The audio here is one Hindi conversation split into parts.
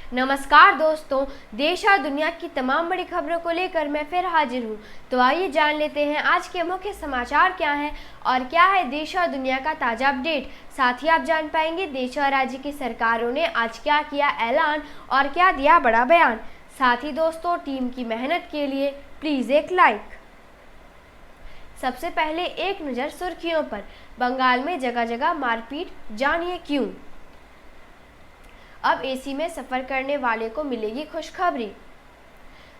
नमस्कार दोस्तों, देश और दुनिया की तमाम बड़ी खबरों को लेकर मैं फिर हाजिर हूँ। तो आइए जान लेते हैं आज के मुख्य समाचार क्या हैं और क्या है देश और दुनिया का ताज़ा अपडेट। साथ ही आप जान पाएंगे देश और राज्य की सरकारों ने आज क्या किया ऐलान और क्या दिया बड़ा बयान। साथ ही दोस्तों, टीम की मेहनत के लिए प्लीज़ एक लाइक। सबसे पहले एक नज़र सुर्खियों पर। बंगाल में जगह जगह मारपीट, जानिए क्यों। अब एसी में सफ़र करने वाले को मिलेगी खुशखबरी।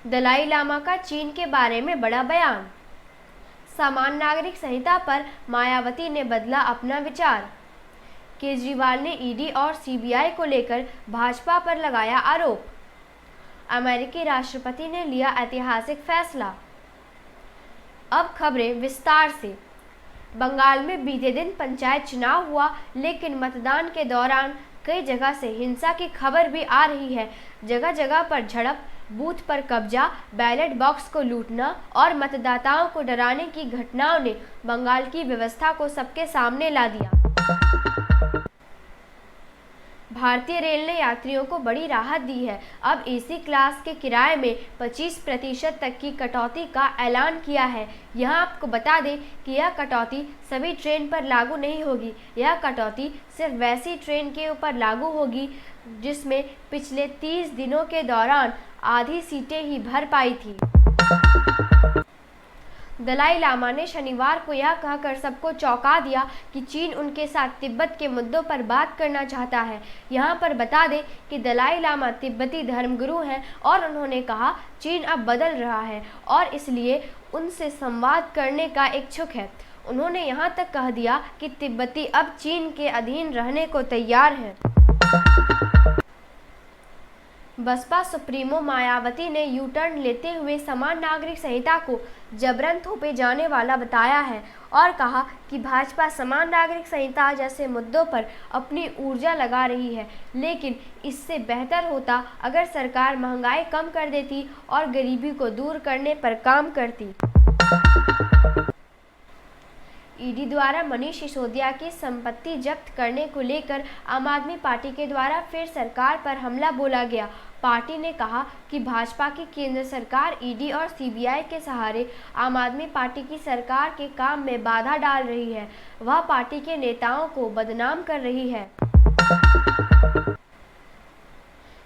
दलाई लामा का चीन के बारे में बड़ा बयान। सामान्य नागरिक संहिता पर मायावती ने बदला अपना विचार। केजरीवाल ने ईडी और सीबीआई को लेकर भाजपा पर लगाया आरोप। अमेरिकी राष्ट्रपति ने लिया ऐतिहासिक फैसला। अब खबरें विस्तार से। बंगाल में बीते दिन पंचायत चुनाव हुआ, लेकिन मतदान के दौरान कई जगह से हिंसा की खबर भी आ रही है। जगह जगह पर झड़प, बूथ पर कब्जा, बैलेट बॉक्स को लूटना और मतदाताओं को डराने की घटनाओं ने बंगाल की व्यवस्था को सबके सामने ला दिया। भारतीय रेल ने यात्रियों को बड़ी राहत दी है। अब एसी क्लास के किराए में 25% तक की कटौती का ऐलान किया है। यहाँ आपको बता दें कि यह कटौती सभी ट्रेन पर लागू नहीं होगी। यह कटौती सिर्फ वैसी ट्रेन के ऊपर लागू होगी जिसमें पिछले 30 दिनों के दौरान आधी सीटें ही भर पाई थी। दलाई लामा ने शनिवार को यह कहकर सबको चौंका दिया कि चीन उनके साथ तिब्बत के मुद्दों पर बात करना चाहता है। यहाँ पर बता दें कि दलाई लामा तिब्बती धर्मगुरु हैं और उन्होंने कहा चीन अब बदल रहा है और इसलिए उनसे संवाद करने का इच्छुक है। उन्होंने यहाँ तक कह दिया कि तिब्बती अब चीन के अधीन रहने को तैयार हैं। बसपा सुप्रीमो मायावती ने यू टर्न लेते हुए समान नागरिक संहिता को जबरन थोपे जाने वाला बताया है और कहा कि भाजपा समान नागरिक संहिता जैसे मुद्दों पर अपनी ऊर्जा लगा रही है, लेकिन इससे बेहतर होता अगर सरकार महंगाई कम कर देती और गरीबी को दूर करने पर काम करती। ईडी द्वारा मनीष सिसोदिया की संपत्ति जब्त करने को लेकर आम आदमी पार्टी के द्वारा फिर सरकार पर हमला बोला गया। पार्टी ने कहा कि भाजपा की केंद्र सरकार ईडी और सीबीआई के सहारे आम आदमी पार्टी की सरकार के काम में बाधा डाल रही है। वह पार्टी के नेताओं को बदनाम कर रही है।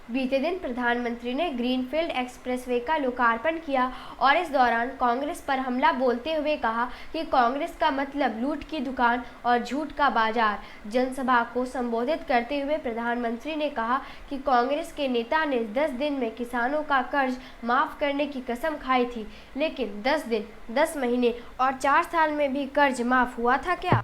बीते दिन प्रधानमंत्री ने ग्रीनफील्ड एक्सप्रेसवे का लोकार्पण किया और इस दौरान कांग्रेस पर हमला बोलते हुए कहा कि कांग्रेस का मतलब लूट की दुकान और झूठ का बाजार। जनसभा को संबोधित करते हुए प्रधानमंत्री ने कहा कि कांग्रेस के नेता ने 10 दिन में किसानों का कर्ज माफ करने की कसम खाई थी, लेकिन 10 दिन, 10 महीने और 4 साल में भी कर्ज माफ हुआ था क्या?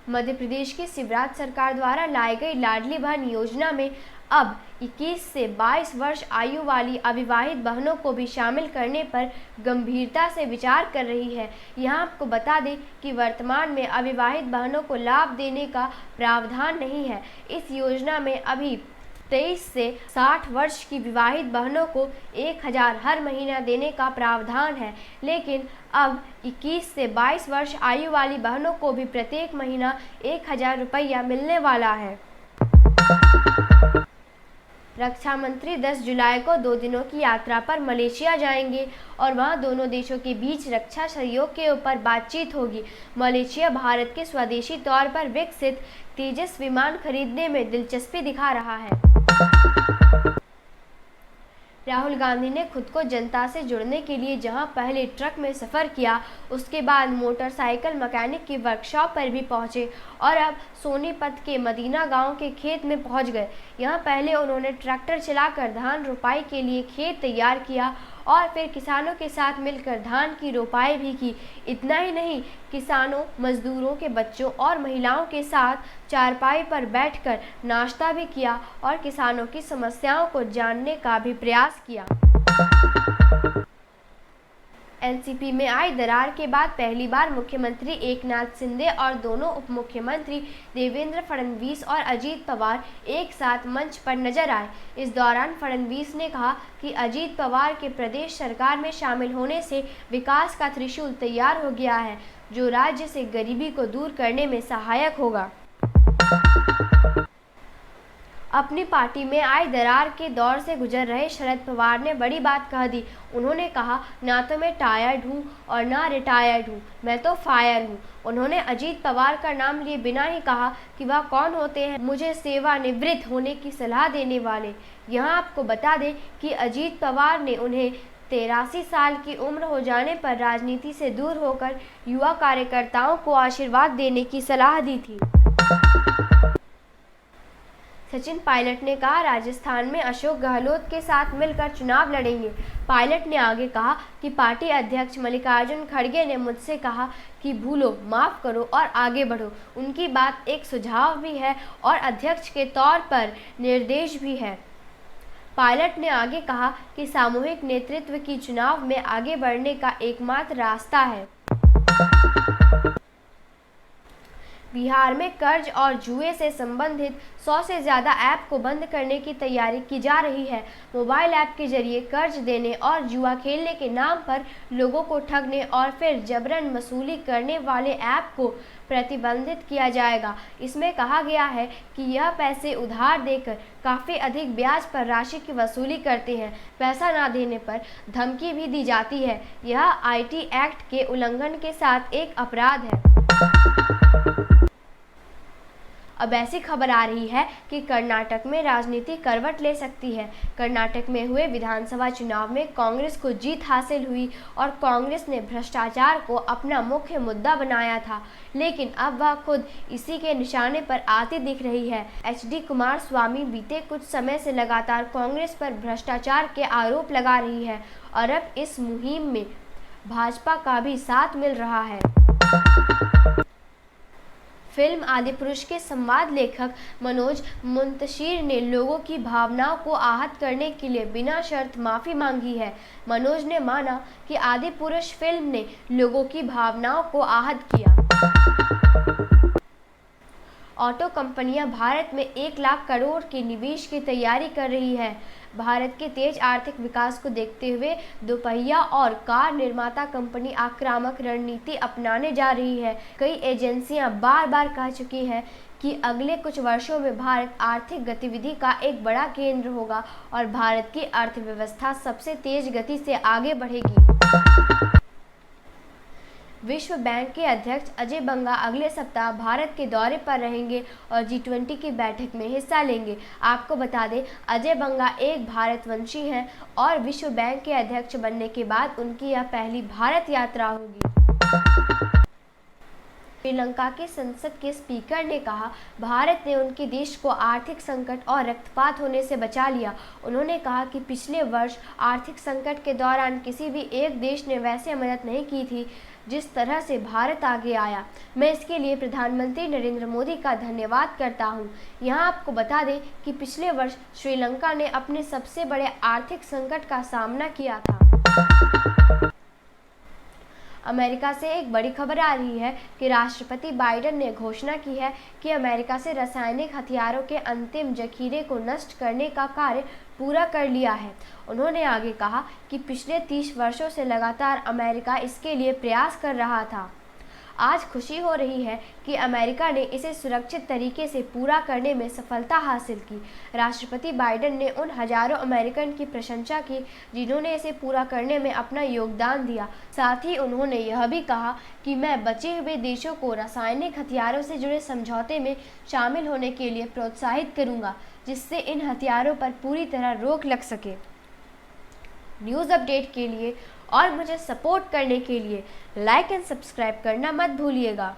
मध्य प्रदेश की शिवराज सरकार द्वारा लाई गई लाडली बहन योजना में अब 21 से 22 वर्ष आयु वाली अविवाहित बहनों को भी शामिल करने पर गंभीरता से विचार कर रही है। यहाँ आपको बता दें कि वर्तमान में अविवाहित बहनों को लाभ देने का प्रावधान नहीं है। इस योजना में अभी 23 से 60 वर्ष की विवाहित बहनों को 1000 हर महीना देने का प्रावधान है, लेकिन अब 21 से 22 वर्ष आयु वाली बहनों को भी प्रत्येक महीना 1000 रुपया मिलने वाला है। रक्षा मंत्री 10 जुलाई को 2 दिनों की यात्रा पर मलेशिया जाएंगे और वहां दोनों देशों के बीच रक्षा सहयोग के ऊपर बातचीत होगी। मलेशिया भारत के स्वदेशी तौर पर विकसित तेजस विमान खरीदने में दिलचस्पी दिखा रहा है। राहुल गांधी ने खुद को जनता से जुड़ने के लिए जहां पहले ट्रक में सफ़र किया, उसके बाद मोटरसाइकिल मैकेनिक की वर्कशॉप पर भी पहुंचे और अब सोनीपत के मदीना गांव के खेत में पहुंच गए। यहां पहले उन्होंने ट्रैक्टर चलाकर धान रोपाई के लिए खेत तैयार किया और फिर किसानों के साथ मिलकर धान की रोपाई भी की। इतना ही नहीं, किसानों, मजदूरों के बच्चों और महिलाओं के साथ चारपाई पर बैठकर नाश्ता भी किया और किसानों की समस्याओं को जानने का भी प्रयास किया। एनसीपी में आई दरार के बाद पहली बार मुख्यमंत्री एकनाथ शिंदे और दोनों उप मुख्यमंत्री देवेंद्र फडणवीस और अजीत पवार एक साथ मंच पर नजर आए। इस दौरान फडणवीस ने कहा कि अजीत पवार के प्रदेश सरकार में शामिल होने से विकास का त्रिशूल तैयार हो गया है, जो राज्य से गरीबी को दूर करने में सहायक होगा। अपनी पार्टी में आई दरार के दौर से गुजर रहे शरद पवार ने बड़ी बात कह दी। उन्होंने कहा, ना तो मैं टायर्ड हूं और ना रिटायर्ड हूं, मैं तो फायर हूं। उन्होंने अजीत पवार का नाम लिए बिना ही कहा कि वह कौन होते हैं मुझे सेवानिवृत्त होने की सलाह देने वाले। यहाँ आपको बता दें कि अजीत पवार ने उन्हें 83 साल की उम्र हो जाने पर राजनीति से दूर होकर युवा कार्यकर्ताओं को आशीर्वाद देने की सलाह दी थी। सचिन पायलट ने कहा, राजस्थान में अशोक गहलोत के साथ मिलकर चुनाव लड़ेंगे। पायलट ने आगे कहा कि पार्टी अध्यक्ष मल्लिकार्जुन खड़गे ने मुझसे कहा कि भूलो, माफ करो और आगे बढ़ो। उनकी बात एक सुझाव भी है और अध्यक्ष के तौर पर निर्देश भी है। पायलट ने आगे कहा कि सामूहिक नेतृत्व की चुनाव में आगे बढ़ने का एकमात्र रास्ता है। बिहार में कर्ज और जुए से संबंधित 100 से ज़्यादा ऐप को बंद करने की तैयारी की जा रही है। मोबाइल ऐप के जरिए कर्ज देने और जुआ खेलने के नाम पर लोगों को ठगने और फिर जबरन वसूली करने वाले ऐप को प्रतिबंधित किया जाएगा। इसमें कहा गया है कि यह पैसे उधार देकर काफ़ी अधिक ब्याज पर राशि की वसूली करते हैं। पैसा ना देने पर धमकी भी दी जाती है। यह IT एक्ट के उल्लंघन के साथ एक अपराध है। अब ऐसी खबर आ रही है कि कर्नाटक में राजनीति करवट ले सकती है। कर्नाटक में हुए विधानसभा चुनाव में कांग्रेस को जीत हासिल हुई और कांग्रेस ने भ्रष्टाचार को अपना मुख्य मुद्दा बनाया था, लेकिन अब वह खुद इसी के निशाने पर आती दिख रही है। HD कुमारस्वामी बीते कुछ समय से लगातार कांग्रेस पर भ्रष्टाचार के आरोप लगा रही है और अब इस मुहिम में भाजपा का भी साथ मिल रहा है। फिल्म आदिपुरुष के संवाद लेखक मनोज मुंतशिर ने लोगों की भावनाओं को आहत करने के लिए बिना शर्त माफ़ी मांगी है। मनोज ने माना कि आदिपुरुष फिल्म ने लोगों की भावनाओं को आहत किया। ऑटो कंपनियां भारत में 1 लाख करोड़ के निवेश की तैयारी कर रही है। भारत के तेज आर्थिक विकास को देखते हुए दोपहिया और कार निर्माता कंपनी आक्रामक रणनीति अपनाने जा रही है। कई एजेंसियां बार-बार कह चुकी हैं कि अगले कुछ वर्षों में भारत आर्थिक गतिविधि का एक बड़ा केंद्र होगा और भारत की अर्थव्यवस्था सबसे तेज गति से आगे बढ़ेगी। विश्व बैंक के अध्यक्ष अजय बंगा अगले सप्ताह भारत के दौरे पर रहेंगे और G20 की बैठक में हिस्सा लेंगे। आपको बता दें, अजय बंगा एक भारतवंशी हैं और विश्व बैंक के अध्यक्ष बनने के बाद उनकी यह पहली भारत यात्रा होगी। श्रीलंका के संसद के स्पीकर ने कहा, भारत ने उनके देश को आर्थिक संकट और रक्तपात होने से बचा लिया। उन्होंने कहा कि पिछले वर्ष आर्थिक संकट के दौरान किसी भी एक देश ने वैसे मदद नहीं की थी जिस तरह से भारत आगे आया। मैं इसके लिए प्रधानमंत्री नरेंद्र मोदी का धन्यवाद करता हूं। यहां आपको बता दें कि पिछले वर्ष श्रीलंका ने अपने सबसे बड़े आर्थिक संकट का सामना किया था। अमेरिका से एक बड़ी खबर आ रही है कि राष्ट्रपति बाइडेन ने घोषणा की है कि अमेरिका से रासायनिक हथियारों के अंतिम जखीरे को नष्ट करने का कार्य पूरा कर लिया है। उन्होंने आगे कहा कि पिछले 30 वर्षों से लगातार अमेरिका इसके लिए प्रयास कर रहा था। आज खुशी हो रही है कि अमेरिका ने इसे सुरक्षित तरीके से पूरा करने में सफलता हासिल की। राष्ट्रपति बाइडेन ने उन हजारों अमेरिकन की प्रशंसा की जिन्होंने इसे पूरा करने में अपना योगदान दिया। साथ ही उन्होंने यह भी कहा कि मैं बचे हुए देशों को रासायनिक हथियारों से जुड़े समझौते में शामिल होने के लिए प्रोत्साहित करूंगा, जिससे इन हथियारों पर पूरी तरह रोक लग सके। न्यूज़ अपडेट के लिए और मुझे सपोर्ट करने के लिए लाइक एंड सब्सक्राइब करना मत भूलिएगा।